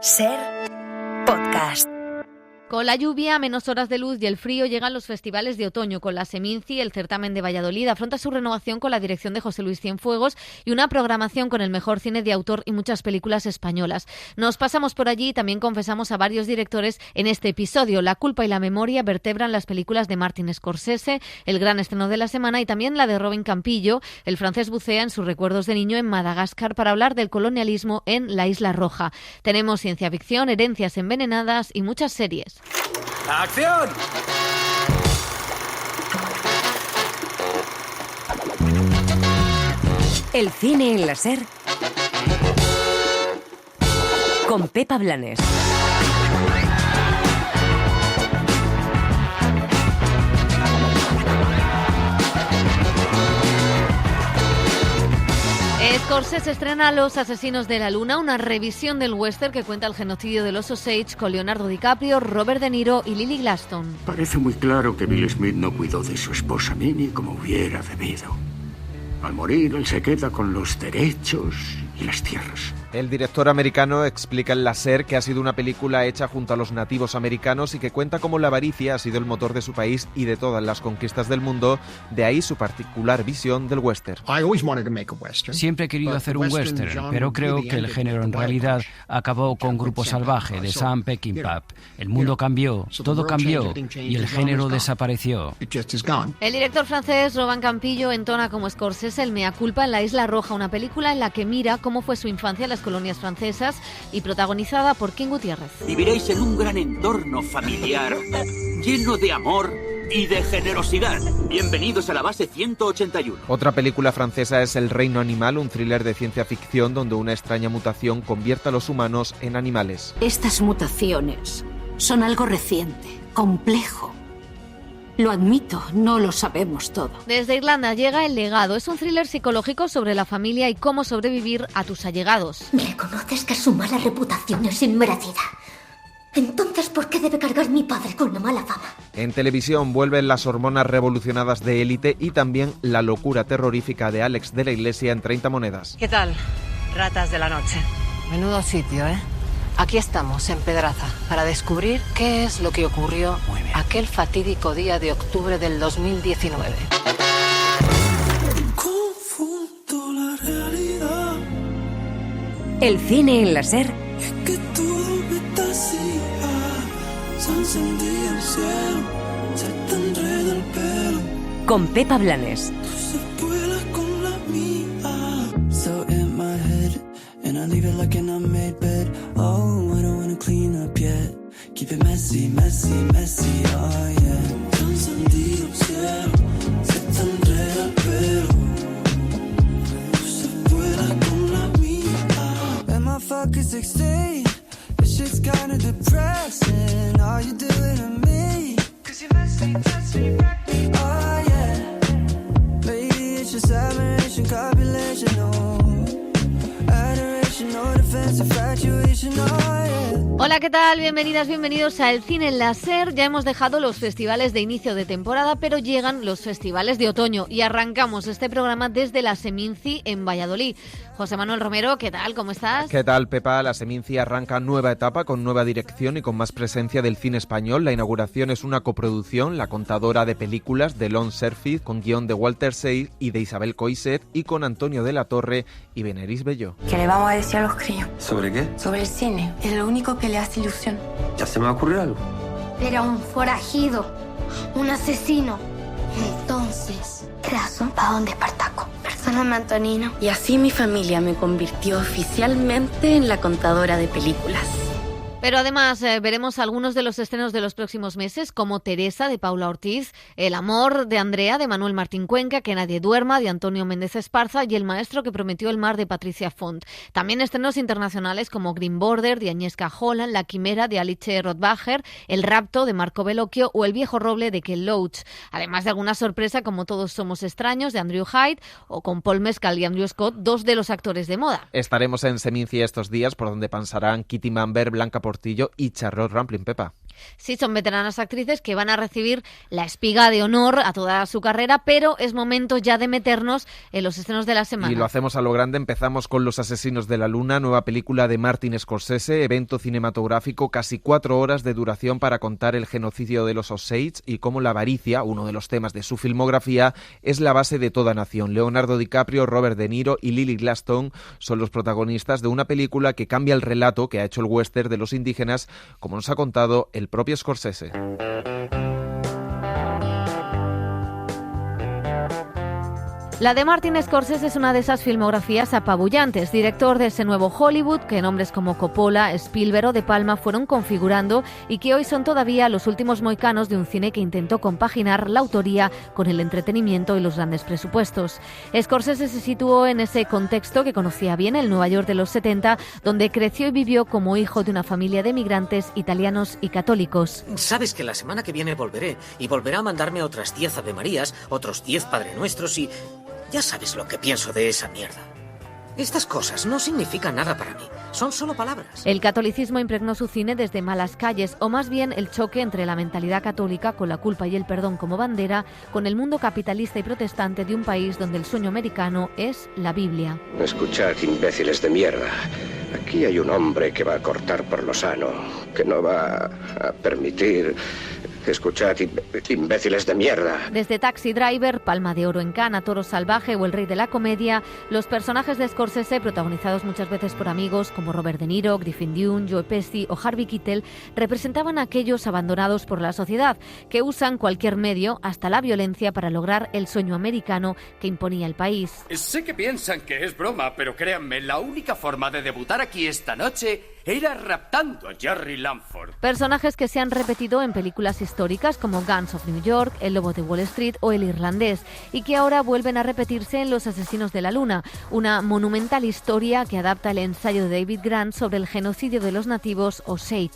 Ser Podcast. Con la lluvia, menos horas de luz y el frío llegan los festivales de otoño. Con la Seminci, el certamen de Valladolid afronta su renovación con la dirección de José Luis Cienfuegos y una programación con el mejor cine de autor y muchas películas españolas. Nos pasamos por allí y también confesamos a varios directores en este episodio. La culpa y la memoria vertebran las películas de Martin Scorsese, el gran estreno de la semana, y también la de Robin Campillo. El francés bucea en sus recuerdos de niño en Madagascar para hablar del colonialismo en la Isla Roja. Tenemos ciencia ficción, herencias envenenadas y muchas series. ¡Acción! El cine en la Ser con Pepa Blanes. Scorsese estrena Los asesinos de la luna, una revisión del western que cuenta el genocidio de los Osage con Leonardo DiCaprio, Robert De Niro y Lily Gladstone. Parece muy claro que Will Smith no cuidó de su esposa Minnie como hubiera debido. Al morir, él se queda con los derechos y las tierras. El director americano explica en La Ser que ha sido una película hecha junto a los nativos americanos y que cuenta cómo la avaricia ha sido el motor de su país y de todas las conquistas del mundo, de ahí su particular visión del western. Siempre he querido hacer un western, pero creo que el género en realidad acabó con Grupo Salvaje de Sam Peckinpah. El mundo cambió, todo cambió y el género desapareció. El director francés Robin Campillo entona como Scorsese el mea culpa en La Isla Roja, una película en la que mira cómo fue su infancia en las colonias francesas y protagonizada por King Gutiérrez. Viviréis en un gran entorno familiar, lleno de amor y de generosidad. Bienvenidos a la base 181. Otra película francesa es El reino animal, un thriller de ciencia ficción donde una extraña mutación convierte a los humanos en animales. Estas mutaciones son algo reciente, complejo. Lo admito, no lo sabemos todo. Desde Irlanda llega El legado. Es un thriller psicológico sobre la familia y cómo sobrevivir a tus allegados. Reconoces que su mala reputación es inmerecida. Entonces, ¿por qué debe cargar mi padre con la mala fama? En televisión vuelven las hormonas revolucionadas de Élite y también la locura terrorífica de Alex de la Iglesia en 30 monedas. ¿Qué tal, ratas de la noche? Menudo sitio, ¿eh? Aquí estamos, en Pedraza, para descubrir qué es lo que ocurrió aquel fatídico día de octubre del 2019. Confundo la realidad. El cine en la Ser. Es que todo me está así. Se encendía el cielo, se te enreda el pelo. Con Pepa Blanes. Tú se vuelas con la mía. So in my head, and I leave it like an unmade bed. Oh, I don't wanna clean up yet. Keep it messy, messy, messy, oh yeah. Se encendido el cielo, se te enreda el pelo. Tú se vuelas con la mía. Am I fucking 16? This shit's kinda depressing. Are you doing to me? Cause you messy, messy, oh yeah. Maybe it's just admiration, copulation, oh. Hola, ¿qué tal? Bienvenidas, bienvenidos a El Cine en la Ser. Ya hemos dejado los festivales de inicio de temporada, pero llegan los festivales de otoño y arrancamos este programa desde la Seminci en Valladolid. José Manuel Romero, ¿qué tal? ¿Cómo estás? ¿Qué tal, Pepa? La Seminci arranca nueva etapa con nueva dirección y con más presencia del cine español. La inauguración es una coproducción, La contadora de películas, de Lon Serfis, con guión de Walter Sey y de Isabel Coixet, y con Antonio de la Torre y Beneris Belló. ¿Qué le vamos a decir a los críos? ¿Sobre qué? Sobre el cine. Es lo único que le hace ilusión. ¿Ya se me va a ocurrir algo? Era un forajido, un asesino. Entonces, ¿qué razón? ¿Para dónde, Espartaco? Perdóname, Antonino. Y así mi familia me convirtió oficialmente en la contadora de películas. Pero además veremos algunos de los estrenos de los próximos meses, como Teresa, de Paula Ortiz, El amor, de Andrea, de Manuel Martín Cuenca, Que nadie duerma, de Antonio Méndez Esparza, y El maestro que prometió el mar, de Patricia Font. También estrenos internacionales como Green Border, de Agnieszka Holland, La quimera, de Alice Rothbacher, El rapto, de Marco Bellocchio, o El viejo roble, de Ken Loach. Además de alguna sorpresa como Todos somos extraños, de Andrew Hyde, o con Paul Mescal y Andrew Scott, dos de los actores de moda. Estaremos en Seminci estos días, por donde pasarán Kitty Mamber, Blanca Portillo y Charlotte Rampling, Pepa. Sí, son veteranas actrices que van a recibir la espiga de honor a toda su carrera, pero es momento ya de meternos en los estrenos de la semana. Y lo hacemos a lo grande. Empezamos con Los asesinos de la luna, nueva película de Martin Scorsese, evento cinematográfico, casi 4 horas de duración para contar el genocidio de los Osage y cómo la avaricia, uno de los temas de su filmografía, es la base de toda nación. Leonardo DiCaprio, Robert De Niro y Lily Gladstone son los protagonistas de una película que cambia el relato que ha hecho el western de los indígenas, como nos ha contado el propio Scorsese. La de Martin Scorsese es una de esas filmografías apabullantes, director de ese nuevo Hollywood que nombres como Coppola, Spielberg o De Palma fueron configurando y que hoy son todavía los últimos mohicanos de un cine que intentó compaginar la autoría con el entretenimiento y los grandes presupuestos. Scorsese se situó en ese contexto que conocía bien, el Nueva York de los 70, donde creció y vivió como hijo de una familia de migrantes italianos y católicos. Sabes que la semana que viene volveré y volverá a mandarme otras 10 Ave Marías, otros 10 Padre Nuestros y... ya sabes lo que pienso de esa mierda. Estas cosas no significan nada para mí, son solo palabras. El catolicismo impregnó su cine desde Malas calles, o más bien el choque entre la mentalidad católica, con la culpa y el perdón como bandera, con el mundo capitalista y protestante de un país donde el sueño americano es la Biblia. Escuchad, imbéciles de mierda. Aquí hay un hombre que va a cortar por lo sano, que no va a permitir... Escuchad, imbéciles de mierda. Desde Taxi Driver, Palma de Oro en Cannes, Toro Salvaje o El Rey de la Comedia, los personajes de Scorsese, protagonizados muchas veces por amigos como Robert De Niro, Griffin Dunne, Joe Pesci o Harvey Keitel, representaban a aquellos abandonados por la sociedad que usan cualquier medio, hasta la violencia, para lograr el sueño americano que imponía el país. Sé que piensan que es broma, pero créanme, la única forma de debutar aquí esta noche era raptando a Jerry Langford. Personajes que se han repetido en películas históricas como Guns of New York, El Lobo de Wall Street o El Irlandés, y que ahora vuelven a repetirse en Los asesinos de la luna, una monumental historia que adapta el ensayo de David Grant sobre el genocidio de los nativos Osage.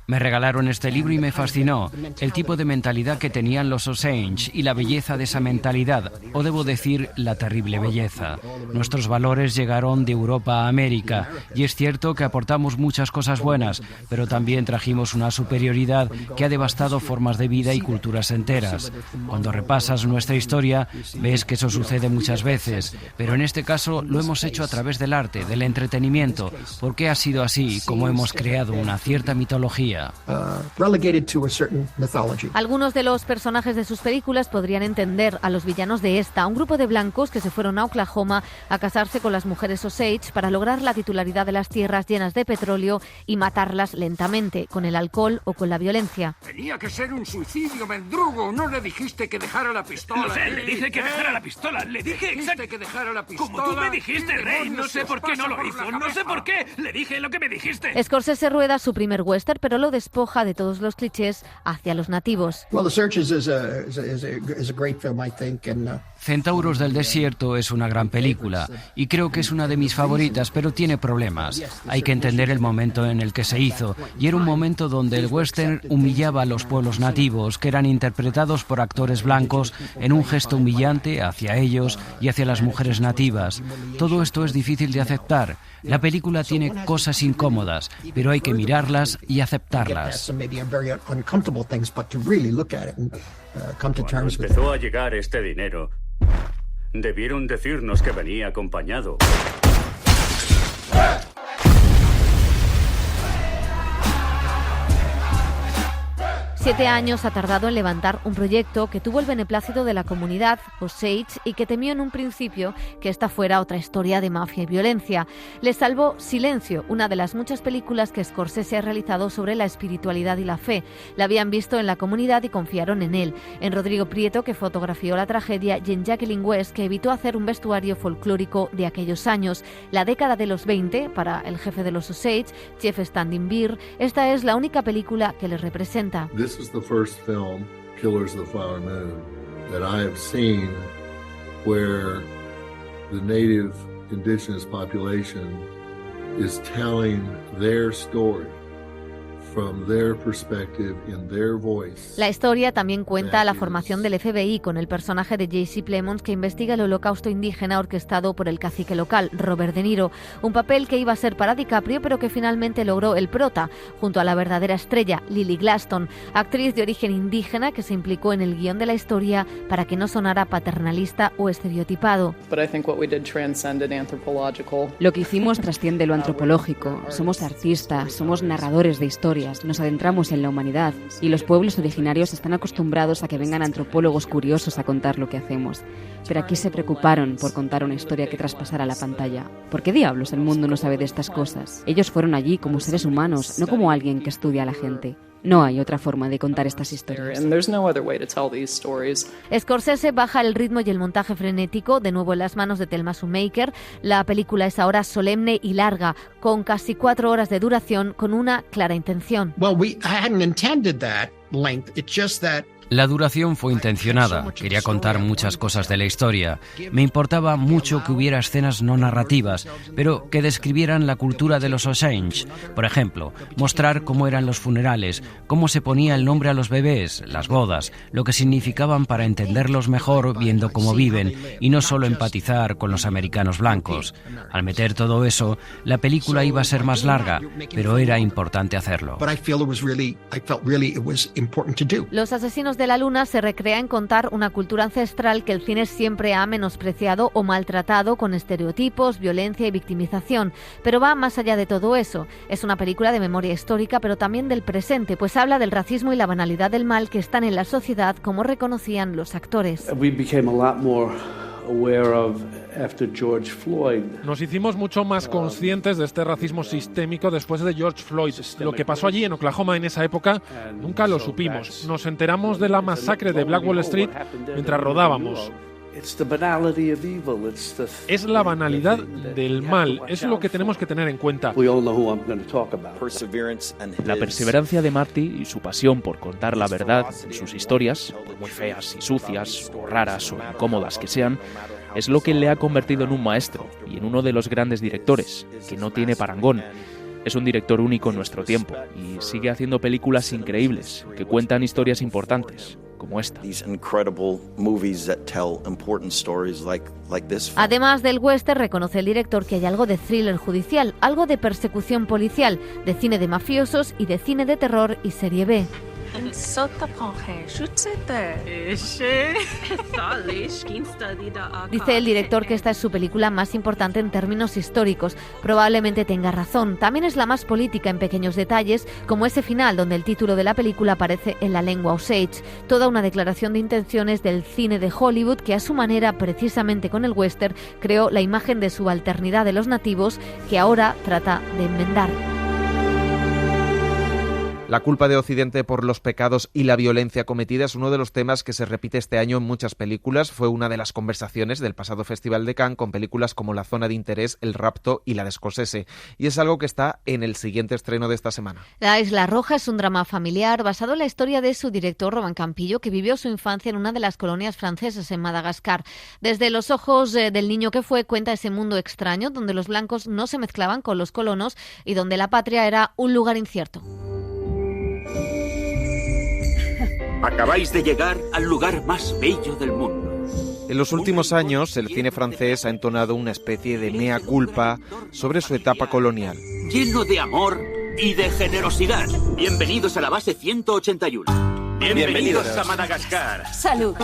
Me regalaron este libro y me fascinó el tipo de mentalidad que tenían los Osage y la belleza de esa mentalidad, o debo decir, la terrible belleza. Nuestros valores llegaron de Europa a América y es cierto que aportamos muchas cosas buenas, pero también trajimos una superioridad que ha devastado formas de vida y culturas enteras. Cuando repasas nuestra historia, ves que eso sucede muchas veces, pero en este caso lo hemos hecho a través del arte, del entretenimiento, porque ha sido así como hemos creado una cierta mitología. Algunos de los personajes de sus películas podrían entender a los villanos de esta, un grupo de blancos que se fueron a Oklahoma a casarse con las mujeres Osage para lograr la titularidad de las tierras llenas de petróleo y matarlas lentamente, con el alcohol o con la violencia. Tenía que ser un suicidio, mendrugo. No le dijiste que dejara la pistola. Lo sé, le dije que dejara la pistola. Le dije exactamente que dejara la pistola. Como tú me dijiste, Rey. No sé por qué no lo hizo. No sé por qué. Le dije lo que me dijiste. Scorsese rueda su primer western, pero lo despoja de todos los clichés hacia los nativos. Centauros del Desierto es una gran película y creo que es una de mis favoritas, pero tiene problemas. Hay que entender el momento en el que se hizo, y era un momento donde el western humillaba a los pueblos nativos, que eran interpretados por actores blancos en un gesto humillante hacia ellos y hacia las mujeres nativas. Todo esto es difícil de aceptar. La película tiene cosas incómodas, pero hay que mirarlas y aceptarlas. Cuando empezó a llegar este dinero, debieron decirnos que venía acompañado. 7 años ha tardado en levantar un proyecto que tuvo el beneplácito de la comunidad Osage y que temió en un principio que esta fuera otra historia de mafia y violencia. Le salvó Silencio, una de las muchas películas que Scorsese ha realizado sobre la espiritualidad y la fe. La habían visto en la comunidad y confiaron en él. En Rodrigo Prieto, que fotografió la tragedia, y en Jacqueline West, que evitó hacer un vestuario folclórico de aquellos años. La década de los 20, para el jefe de los Osage, Jeff Standing Beer, esta es la única película que le representa. This is the first film, Killers of the Flower Moon, that I have seen where the native indigenous population is telling their story from their perspective in their voice. La historia también cuenta la formación del FBI con el personaje de Jesse Plemons, que investiga el holocausto indígena orquestado por el cacique local, Robert De Niro, un papel que iba a ser para DiCaprio pero que finalmente logró el prota, junto a la verdadera estrella, Lily Glaston, actriz de origen indígena que se implicó en el guión de la historia para que no sonara paternalista o estereotipado. Lo que hicimos trasciende lo antropológico. Somos artistas, somos narradores de historias, nos adentramos en la humanidad y los pueblos originarios están acostumbrados a que vengan antropólogos curiosos a contar lo que hacemos. Pero aquí se preocuparon por contar una historia que traspasara la pantalla. ¿Por qué diablos el mundo no sabe de estas cosas? Ellos fueron allí como seres humanos, no como alguien que estudia a la gente. No hay otra forma de contar estas historias. Scorsese baja el ritmo y el montaje frenético, de nuevo en las manos de Thelma Schoonmaker. La película es ahora solemne y larga, con casi 4 horas de duración, con una clara intención. La duración fue intencionada. Quería contar muchas cosas de la historia. Me importaba mucho que hubiera escenas no narrativas, pero que describieran la cultura de los Osage. Por ejemplo, mostrar cómo eran los funerales, cómo se ponía el nombre a los bebés, las bodas, lo que significaban para entenderlos mejor viendo cómo viven y no solo empatizar con los americanos blancos. Al meter todo eso, la película iba a ser más larga, pero era importante hacerlo. Los asesinos de la luna se recrea en contar una cultura ancestral que el cine siempre ha menospreciado o maltratado con estereotipos, violencia y victimización, pero va más allá de todo eso. Es una película de memoria histórica, pero también del presente, pues habla del racismo y la banalidad del mal que están en la sociedad, como reconocían los actores. Nos hicimos mucho más conscientes de este racismo sistémico después de George Floyd. Lo que pasó allí en Oklahoma en esa época nunca lo supimos. Nos enteramos de la masacre de Black Wall Street mientras rodábamos. Es la banalidad del mal, es lo que tenemos que tener en cuenta. La perseverancia de Marty y su pasión por contar la verdad de sus historias, por muy feas y sucias, o raras o incómodas que sean, es lo que le ha convertido en un maestro y en uno de los grandes directores, que no tiene parangón. Es un director único en nuestro tiempo y sigue haciendo películas increíbles que cuentan historias importantes, como esta. Además del western, reconoce el director que hay algo de thriller judicial, algo de persecución policial, de cine de mafiosos y de cine de terror y serie B. Dice el director que esta es su película más importante en términos históricos. Probablemente tenga razón. También es la más política en pequeños detalles, como ese final donde el título de la película aparece en la lengua Osage. Toda una declaración de intenciones del cine de Hollywood que a su manera, precisamente con el western, creó la imagen de subalternidad de los nativos que ahora trata de enmendar. La culpa de Occidente por los pecados y la violencia cometida es uno de los temas que se repite este año en muchas películas. Fue una de las conversaciones del pasado Festival de Cannes con películas como La zona de interés, El rapto y la de Scorsese. Y es algo que está en el siguiente estreno de esta semana. La Isla Roja es un drama familiar basado en la historia de su director, Robin Campillo, que vivió su infancia en una de las colonias francesas en Madagascar. Desde los ojos del niño que fue, cuenta ese mundo extraño donde los blancos no se mezclaban con los colonos y donde la patria era un lugar incierto. Acabáis de llegar al lugar más bello del mundo. En los últimos años, el cine francés ha entonado una especie de mea culpa sobre su etapa colonial. Lleno de amor y de generosidad. Bienvenidos a la base 181. Bienvenidos a Madagascar. Salud.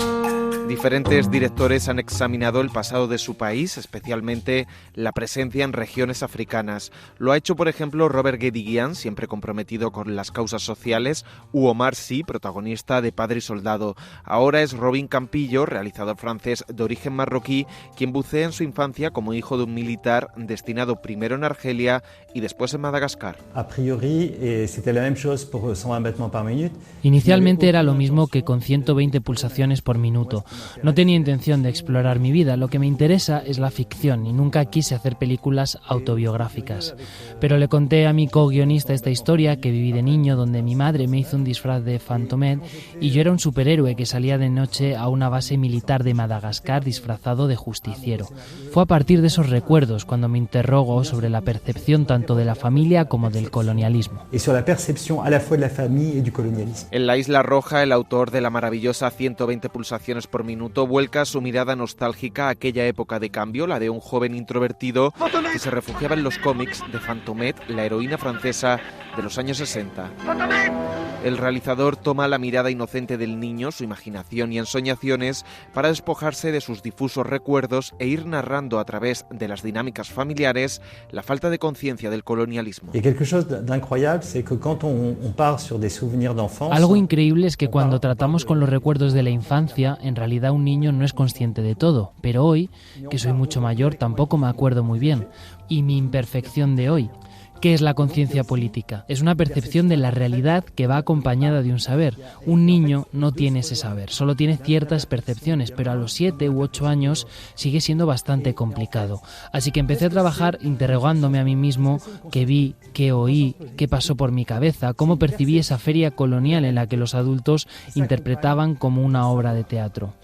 Diferentes directores han examinado el pasado de su país, especialmente la presencia en regiones africanas. Lo ha hecho, por ejemplo, Robert Guédiguian, siempre comprometido con las causas sociales, u Omar Sy, protagonista de Padre y Soldado. Ahora es Robin Campillo, realizador francés de origen marroquí, quien bucea en su infancia como hijo de un militar destinado primero en Argelia y después en Madagascar. A priori, c'était la même chose pour 120 battements par minute. Inicialmente mente era lo mismo que con 120 pulsaciones por minuto. No tenía intención de explorar mi vida, lo que me interesa es la ficción y nunca quise hacer películas autobiográficas. Pero le conté a mi co-guionista esta historia que viví de niño, donde mi madre me hizo un disfraz de Fantomet y yo era un superhéroe que salía de noche a una base militar de Madagascar disfrazado de justiciero. Fue a partir de esos recuerdos cuando me interrogo sobre la percepción tanto de la familia como del colonialismo. En La Isla Roja, el autor de la maravillosa 120 pulsaciones por minuto vuelca su mirada nostálgica a aquella época de cambio, la de un joven introvertido que se refugiaba en los cómics de Fantomet, la heroína francesa de los años 60. El realizador toma la mirada inocente del niño, su imaginación y ensoñaciones para despojarse de sus difusos recuerdos e ir narrando a través de las dinámicas familiares la falta de conciencia del colonialismo. Algo increíble es que cuando tratamos con los recuerdos de la infancia, en realidad un niño no es consciente de todo, pero hoy, que soy mucho mayor, tampoco me acuerdo muy bien. Y mi imperfección de hoy. ¿Qué es la conciencia política? Es una percepción de la realidad que va acompañada de un saber. Un niño no tiene ese saber, solo tiene ciertas percepciones, pero a los 7 u 8 años sigue siendo bastante complicado. Así que empecé a trabajar interrogándome a mí mismo qué vi, qué oí, qué pasó por mi cabeza, cómo percibí esa feria colonial en la que los adultos interpretaban como una obra de teatro.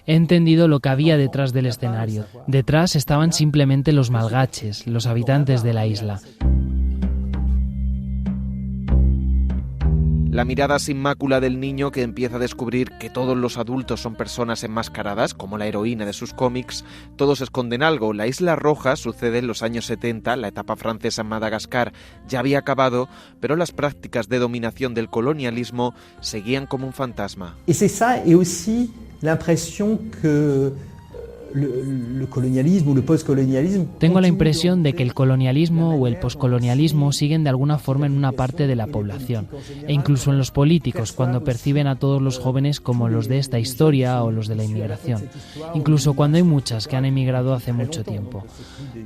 He entendido lo que había detrás del escenario. Detrás estaban simplemente los malgaches, los habitantes de la isla. La mirada sin mácula del niño que empieza a descubrir que todos los adultos son personas enmascaradas, como la heroína de sus cómics, todos esconden algo. La Isla Roja sucede en los años 70, la etapa francesa en Madagascar ya había acabado, pero las prácticas de dominación del colonialismo seguían como un fantasma. Y c'est ça, et aussi l'impression que Tengo la impresión de que el colonialismo o el poscolonialismo siguen de alguna forma en una parte de la población, e incluso en los políticos, cuando perciben a todos los jóvenes como los de esta historia o los de la inmigración, incluso cuando hay muchas que han emigrado hace mucho tiempo.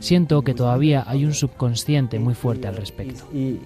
Siento que todavía hay un subconsciente muy fuerte al respecto. Y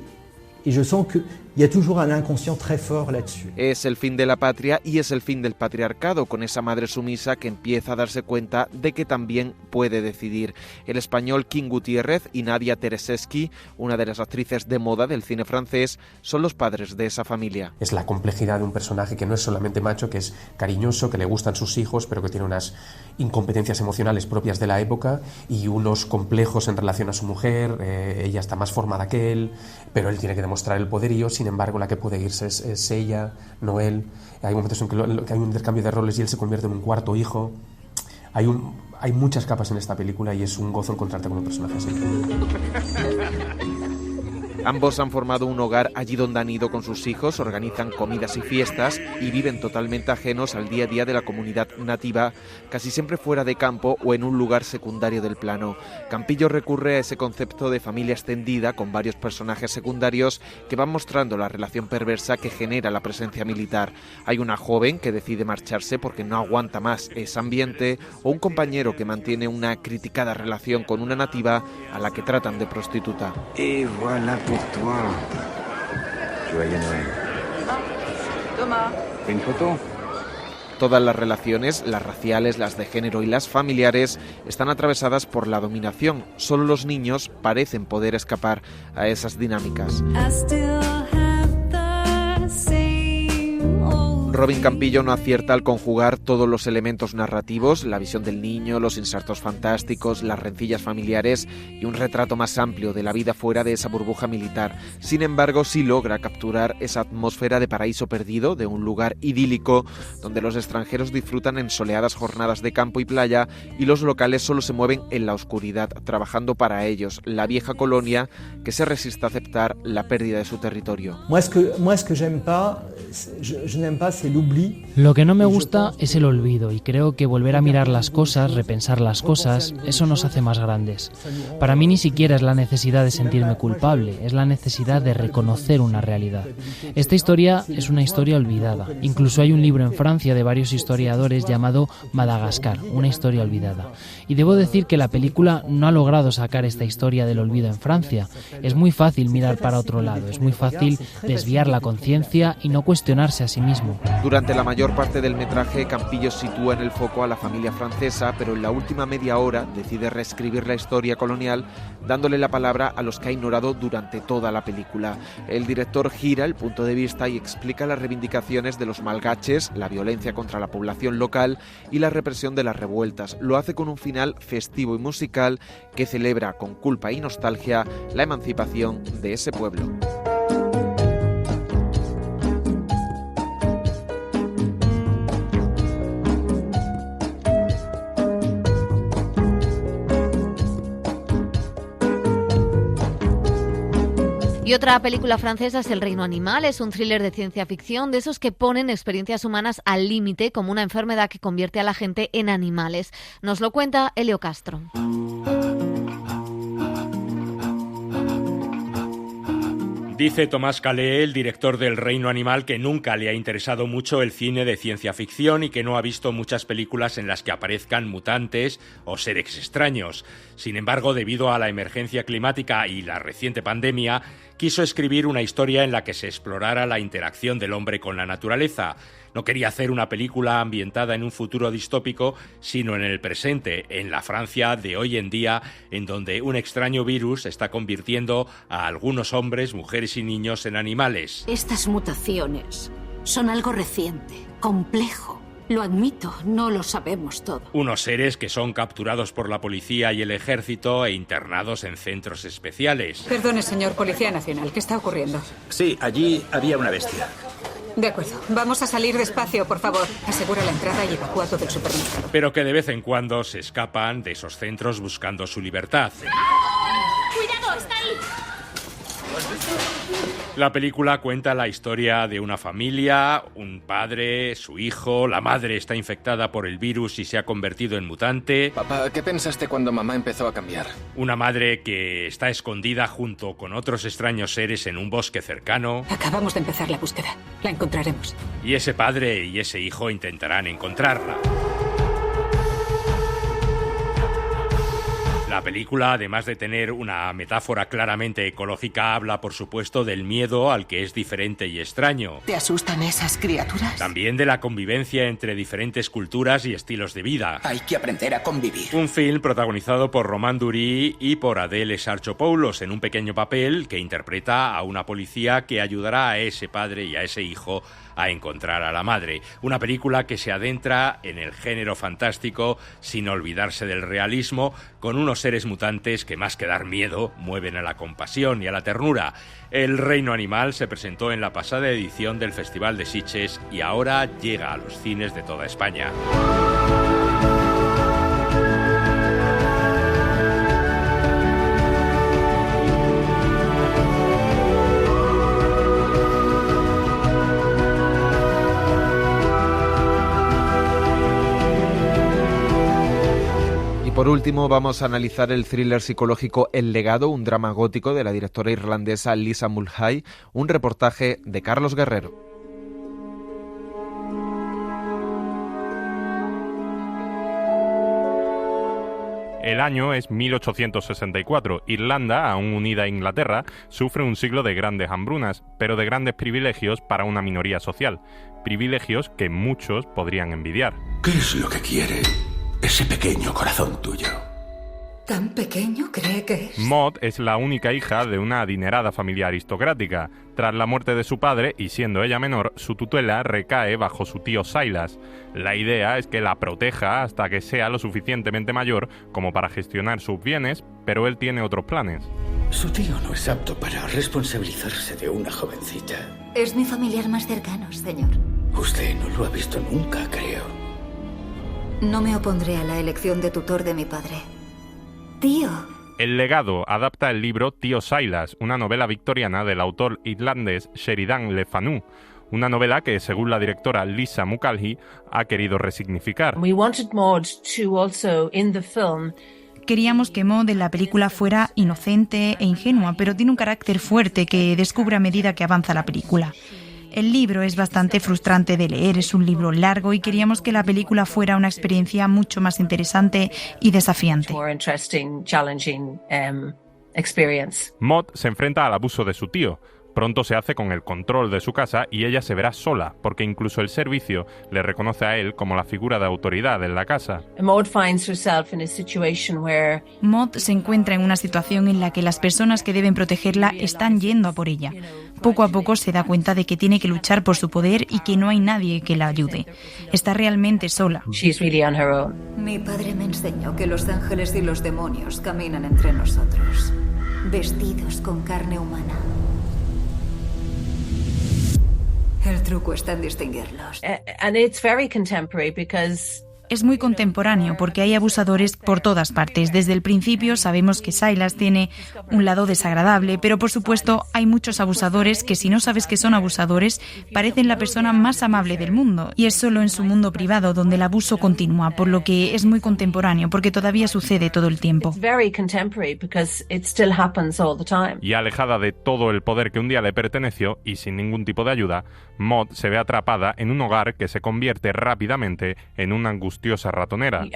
yo siento que il y a toujours un inconscient très fort là-dessus. Es el fin de la patria y es el fin del patriarcado, con esa madre sumisa que empieza a darse cuenta de que también puede decidir. El español King Gutiérrez y Nadia Tereseschi, una de las actrices de moda del cine francés, son los padres de esa familia. Es la complejidad de un personaje que no es solamente macho, que es cariñoso, que le gustan sus hijos, pero que tiene unas incompetencias emocionales propias de la época y unos complejos en relación a su mujer. Ella está más formada que él, pero él tiene que demostrar el poderío. Sin embargo, la que puede irse es ella, no él. Hay momentos en que hay un intercambio de roles y él se convierte en un cuarto hijo. Hay muchas capas en esta película y es un gozo encontrarte con un personaje así. Ambos han formado un hogar allí donde han ido con sus hijos, organizan comidas y fiestas y viven totalmente ajenos al día a día de la comunidad nativa, casi siempre fuera de campo o en un lugar secundario del plano. Campillo recurre a ese concepto de familia extendida con varios personajes secundarios que van mostrando la relación perversa que genera la presencia militar. Hay una joven que decide marcharse porque no aguanta más ese ambiente, o un compañero que mantiene una criticada relación con una nativa a la que tratan de prostituta. Et voilà pour toi. Joyeux Noël. Thomas. ¿Une foto? Todas las relaciones, las raciales, las de género y las familiares, están atravesadas por la dominación. Solo los niños parecen poder escapar a esas dinámicas. Robin Campillo no acierta al conjugar todos los elementos narrativos, la visión del niño, los insertos fantásticos, las rencillas familiares y un retrato más amplio de la vida fuera de esa burbuja militar. Sin embargo, sí logra capturar esa atmósfera de paraíso perdido, de un lugar idílico donde los extranjeros disfrutan en soleadas jornadas de campo y playa y los locales solo se mueven en la oscuridad, trabajando para ellos, la vieja colonia que se resiste a aceptar la pérdida de su territorio. Lo que no me gusta es el olvido, y creo que volver a mirar las cosas, repensar las cosas, eso nos hace más grandes. Para mí ni siquiera es la necesidad de sentirme culpable, es la necesidad de reconocer una realidad. Esta historia es una historia olvidada. Incluso hay un libro en Francia de varios historiadores llamado Madagascar, una historia olvidada. Y debo decir que la película no ha logrado sacar esta historia del olvido en Francia. Es muy fácil mirar para otro lado, es muy fácil desviar la conciencia y no cuestionarse a sí mismo. Durante la mayor parte del metraje, Campillo sitúa en el foco a la familia francesa, pero en la última media hora decide reescribir la historia colonial, dándole la palabra a los que ha ignorado durante toda la película. El director gira el punto de vista y explica las reivindicaciones de los malgaches, la violencia contra la población local y la represión de las revueltas. Lo hace con un final festivo y musical que celebra con culpa y nostalgia la emancipación de ese pueblo. Y otra película francesa es El reino animal. Es un thriller de ciencia ficción, de esos que ponen experiencias humanas al límite, como una enfermedad que convierte a la gente en animales. Nos lo cuenta Elio Castro. Dice Tomás Calais, el director del Reino Animal, que nunca le ha interesado mucho el cine de ciencia ficción y que no ha visto muchas películas en las que aparezcan mutantes o seres extraños. Sin embargo, debido a la emergencia climática y la reciente pandemia, quiso escribir una historia en la que se explorara la interacción del hombre con la naturaleza. No quería hacer una película ambientada en un futuro distópico, sino en el presente, en la Francia de hoy en día, en donde un extraño virus está convirtiendo a algunos hombres, mujeres y niños en animales. Estas mutaciones son algo reciente, complejo. Lo admito, no lo sabemos todo. Unos seres que son capturados por la policía y el ejército e internados en centros especiales. Perdone, señor Policía Nacional, ¿qué está ocurriendo? Sí, allí había una bestia. De acuerdo, vamos a salir despacio, por favor. Asegura la entrada y evacúa todo el supermercado. Pero que de vez en cuando se escapan de esos centros buscando su libertad. ¡Cuidado, está ahí! La película cuenta la historia de una familia, un padre, su hijo, la madre está infectada por el virus y se ha convertido en mutante. Papá, ¿qué pensaste cuando mamá empezó a cambiar? Una madre que está escondida junto con otros extraños seres en un bosque cercano. Acabamos de empezar la búsqueda. La encontraremos. Y ese padre y ese hijo intentarán encontrarla. La película, además de tener una metáfora claramente ecológica, habla, por supuesto, del miedo al que es diferente y extraño. ¿Te asustan esas criaturas? También de la convivencia entre diferentes culturas y estilos de vida. Hay que aprender a convivir. Un film protagonizado por Romain Durí y por Adèle Exarchopoulos en un pequeño papel que interpreta a una policía que ayudará a ese padre y a ese hijo a encontrar a la madre. Una película que se adentra en el género fantástico sin olvidarse del realismo, con unos seres mutantes que más que dar miedo mueven a la compasión y a la ternura. El Reino Animal se presentó en la pasada edición del Festival de Sitges y ahora llega a los cines de toda España. Por último, vamos a analizar el thriller psicológico El legado, un drama gótico de la directora irlandesa Lisa Mulhey, un reportaje de Carlos Guerrero. El año es 1864. Irlanda, aún unida a Inglaterra, sufre un siglo de grandes hambrunas, pero de grandes privilegios para una minoría social. Privilegios que muchos podrían envidiar. ¿Qué es lo que quiere ese pequeño corazón tuyo? ¿Tan pequeño cree que es? Maud es la única hija de una adinerada familia aristocrática. Tras la muerte de su padre, y siendo ella menor, su tutela recae bajo su tío Silas. La idea es que la proteja hasta que sea lo suficientemente mayor como para gestionar sus bienes, pero él tiene otros planes. Su tío no es apto para responsabilizarse de una jovencita. Es mi familiar más cercano, señor. Usted no lo ha visto nunca, creo. No me opondré a la elección de tutor de mi padre. Tío. El legado adapta el libro Tío Silas, una novela victoriana del autor irlandés Sheridan Le Fanu, una novela que, según la directora Lisa Mulcahy, ha querido resignificar. Queríamos que Maud en la película fuera inocente e ingenua, pero tiene un carácter fuerte que descubre a medida que avanza la película. El libro es bastante frustrante de leer, es un libro largo y queríamos que la película fuera una experiencia mucho más interesante y desafiante. Maud se enfrenta al abuso de su tío. Pronto se hace con el control de su casa y ella se verá sola, porque incluso el servicio le reconoce a él como la figura de autoridad en la casa. Maud se encuentra en una situación en la que las personas que deben protegerla están yendo a por ella. Poco a poco se da cuenta de que tiene que luchar por su poder y que no hay nadie que la ayude. Está realmente sola. Mi padre me enseñó que los ángeles y los demonios caminan entre nosotros, vestidos con carne humana. El truco está en distinguirlos. Es muy contemporáneo porque hay abusadores por todas partes. Desde el principio sabemos que Silas tiene un lado desagradable, pero por supuesto hay muchos abusadores que, si no sabes que son abusadores, parecen la persona más amable del mundo. Y es solo en su mundo privado donde el abuso continúa, por lo que es muy contemporáneo porque todavía sucede todo el tiempo. Y alejada de todo el poder que un día le perteneció y sin ningún tipo de ayuda, Maud se ve atrapada en un hogar que se convierte rápidamente en una angustiosa ratonera.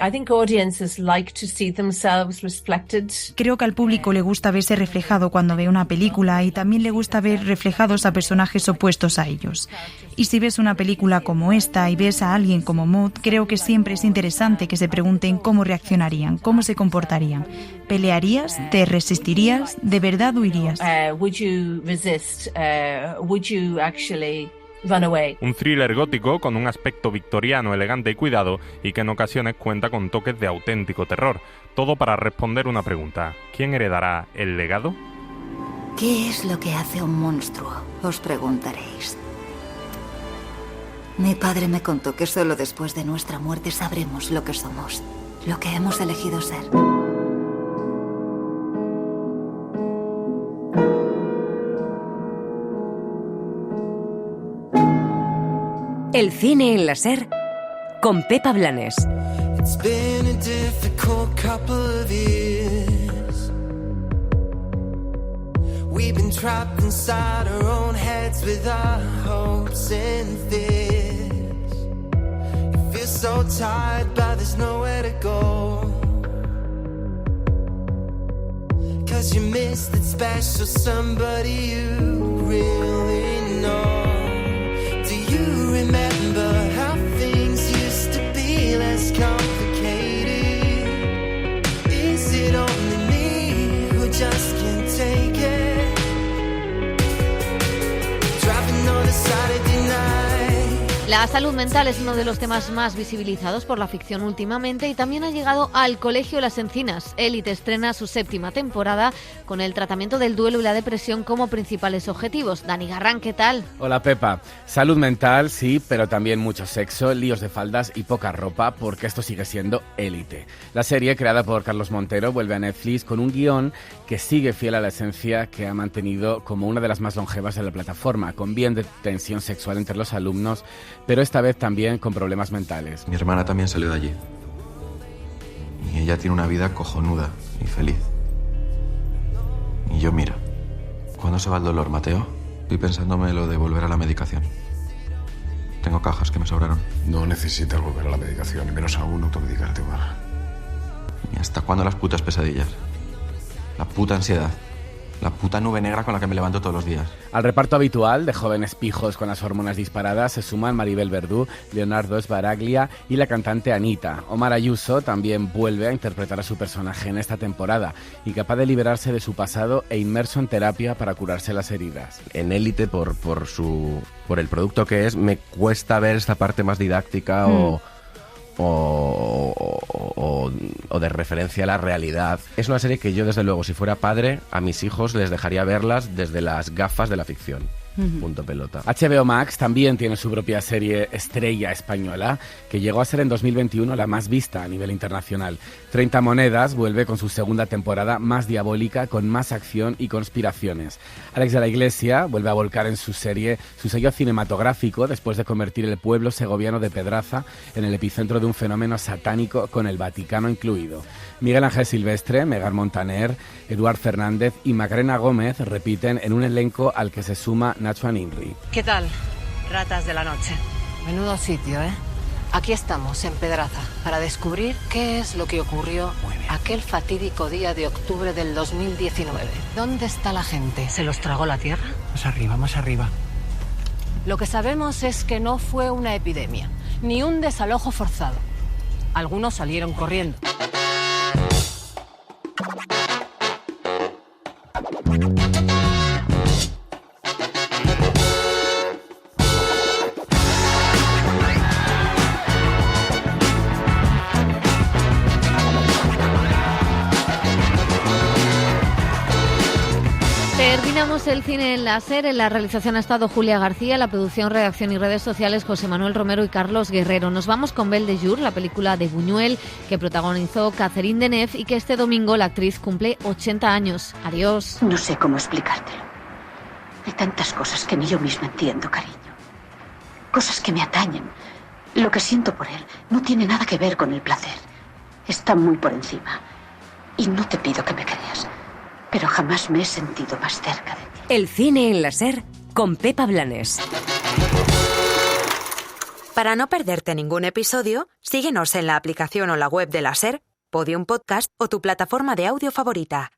Creo que al público le gusta verse reflejado cuando ve una película y también le gusta ver reflejados a personajes opuestos a ellos. Y si ves una película como esta y ves a alguien como Maud, creo que siempre es interesante que se pregunten cómo reaccionarían, cómo se comportarían. ¿Pelearías? ¿Te resistirías? ¿De verdad huirías? Un thriller gótico con un aspecto victoriano, elegante y cuidado, y que en ocasiones cuenta con toques de auténtico terror. Todo para responder una pregunta: ¿quién heredará el legado? ¿Qué es lo que hace un monstruo? Os preguntaréis. Mi padre me contó que solo después de nuestra muerte sabremos lo que somos, lo que hemos elegido ser. El cine en la SER con Pepa Blanes. It's been a difficult couple of years. We've been trapped inside our own heads with our hopes and fears. You feel so tired, but there's nowhere to go. 'Cause you miss that special somebody you really know. Do you remember how things used to be less complicated? Is it only me who just can't take it? Driving on a Saturday night. La salud mental es uno de los temas más visibilizados por la ficción últimamente y también ha llegado al Colegio Las Encinas. Élite estrena su 7ª temporada con el tratamiento del duelo y la depresión como principales objetivos. Dani Garrán, ¿qué tal? Hola Pepa. Salud mental, sí, pero también mucho sexo, líos de faldas y poca ropa, porque esto sigue siendo Élite. La serie, creada por Carlos Montero, vuelve a Netflix con un guión que sigue fiel a la esencia que ha mantenido como una de las más longevas de la plataforma, con bien de tensión sexual entre los alumnos, pero esta vez también con problemas mentales. Mi hermana también salió de allí. Y ella tiene una vida cojonuda y feliz. Y yo, mira, ¿cuándo se va el dolor, Mateo? Estoy pensándome lo de volver a la medicación. Tengo cajas que me sobraron. No necesitas volver a la medicación, y menos aún automedicarte, Omar. ¿Y hasta cuándo las putas pesadillas? La puta ansiedad. La puta nube negra con la que me levanto todos los días. Al reparto habitual de jóvenes pijos con las hormonas disparadas se suman Maribel Verdú, Leonardo Sbaraglia y la cantante Anita. Omar Ayuso también vuelve a interpretar a su personaje en esta temporada y capaz de liberarse de su pasado e inmerso en terapia para curarse las heridas. En Élite, por el producto que es, me cuesta ver esta parte más didáctica o de referencia a la realidad. Es una serie que yo, desde luego, si fuera padre, a mis hijos les dejaría verlas desde las gafas de la ficción. Punto pelota. HBO Max también tiene su propia serie estrella española, que llegó a ser en 2021 la más vista a nivel internacional. 30 Monedas vuelve con su 2ª temporada más diabólica, con más acción y conspiraciones. Alex de la Iglesia vuelve a volcar en su serie su sello cinematográfico después de convertir el pueblo segoviano de Pedraza en el epicentro de un fenómeno satánico con el Vaticano incluido. Miguel Ángel Silvestre, Megar Montaner, Eduard Fernández y Macarena Gómez repiten en un elenco al que se suma Nacho Aninri. ¿Qué tal, ratas de la noche? Menudo sitio, ¿eh? Aquí estamos, en Pedraza, para descubrir qué es lo que ocurrió aquel fatídico día de octubre del 2019. ¿Dónde está la gente? ¿Se los tragó la tierra? Más arriba, más arriba. Lo que sabemos es que no fue una epidemia, ni un desalojo forzado. Algunos salieron corriendo. Terminamos el cine en la SER. En la realización ha estado Julia García, la producción, redacción y redes sociales José Manuel Romero y Carlos Guerrero. Nos vamos con Belle de Jour, la película de Buñuel que protagonizó Catherine Deneuve y que este domingo la actriz cumple 80 años. Adiós. No sé cómo explicártelo. Hay tantas cosas que ni yo misma entiendo, cariño. Cosas que me atañen. Lo que siento por él no tiene nada que ver con el placer. Está muy por encima. Y no te pido que me creas, pero jamás me he sentido más cerca de ti. El cine en la SER con Pepa Blanes. Para no perderte ningún episodio, síguenos en la aplicación o la web de la SER, Podium Podcast o tu plataforma de audio favorita.